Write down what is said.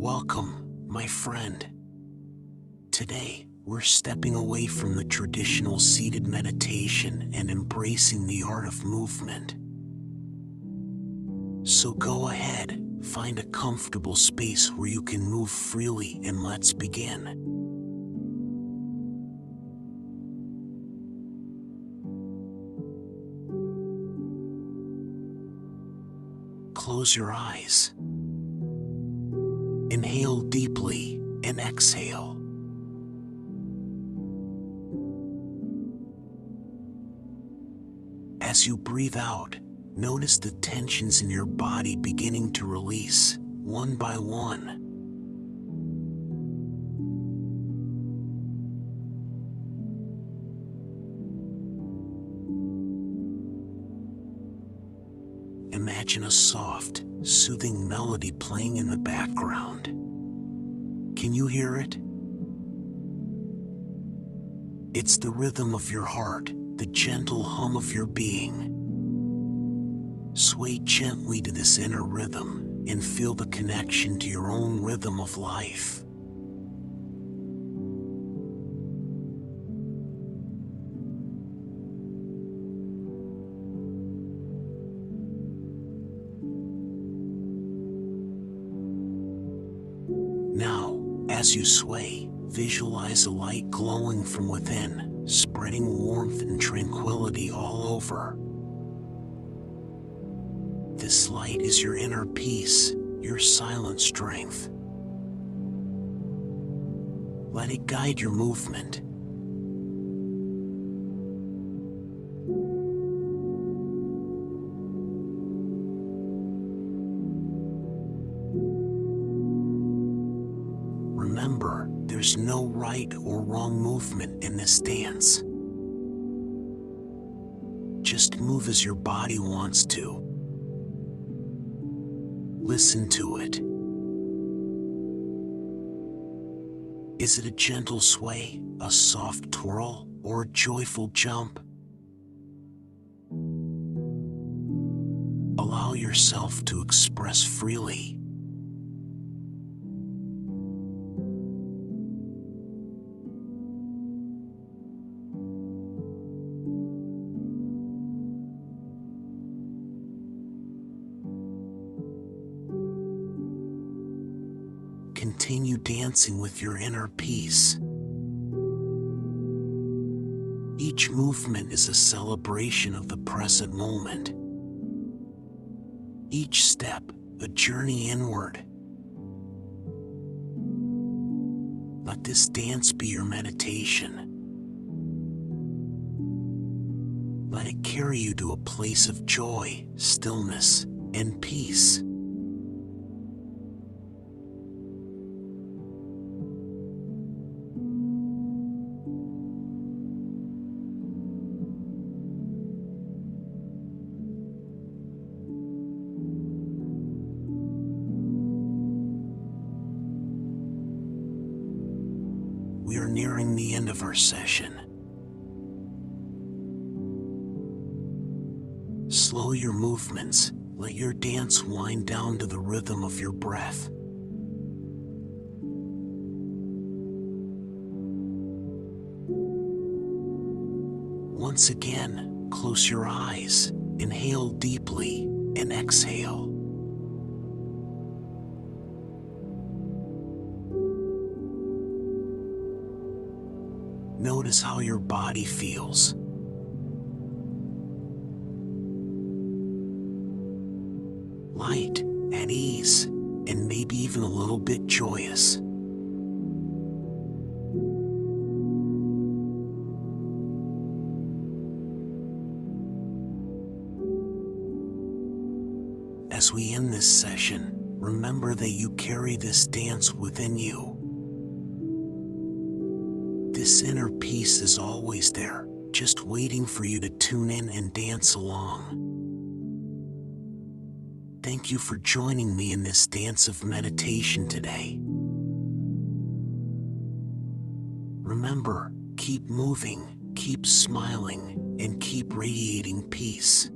Welcome, my friend. Today, we're stepping away from the traditional seated meditation and embracing the art of movement. So go ahead, find a comfortable space where you can move freely and let's begin. Close your eyes. Inhale deeply and exhale. As you breathe out, notice the tensions in your body beginning to release, one by one. Imagine a soft, soothing melody playing in the background. Can you hear it? It's the rhythm of your heart, the gentle hum of your being. Sway gently to this inner rhythm and feel the connection to your own rhythm of life. Now, as you sway, visualize a light glowing from within, spreading warmth and tranquility all over. This light is your inner peace, your silent strength. Let it guide your movement. Remember, there's no right or wrong movement in this dance. Just move as your body wants to. Listen to it. Is it a gentle sway, a soft twirl, or a joyful jump? Allow yourself to express freely. Continue dancing with your inner peace. Each movement is a celebration of the present moment. Each step, a journey inward. Let this dance be your meditation. Let it carry you to a place of joy, stillness, and peace. We are nearing the end of our session. Slow your movements, let your dance wind down to the rhythm of your breath. Once again, close your eyes, inhale deeply, and exhale. Notice how your body feels. Light, at ease, and maybe even a little bit joyous. As we end this session, remember that you carry this dance within you. This inner peace is always there, just waiting for you to tune in and dance along. Thank you for joining me in this dance of meditation today. Remember, keep moving, keep smiling, and keep radiating peace.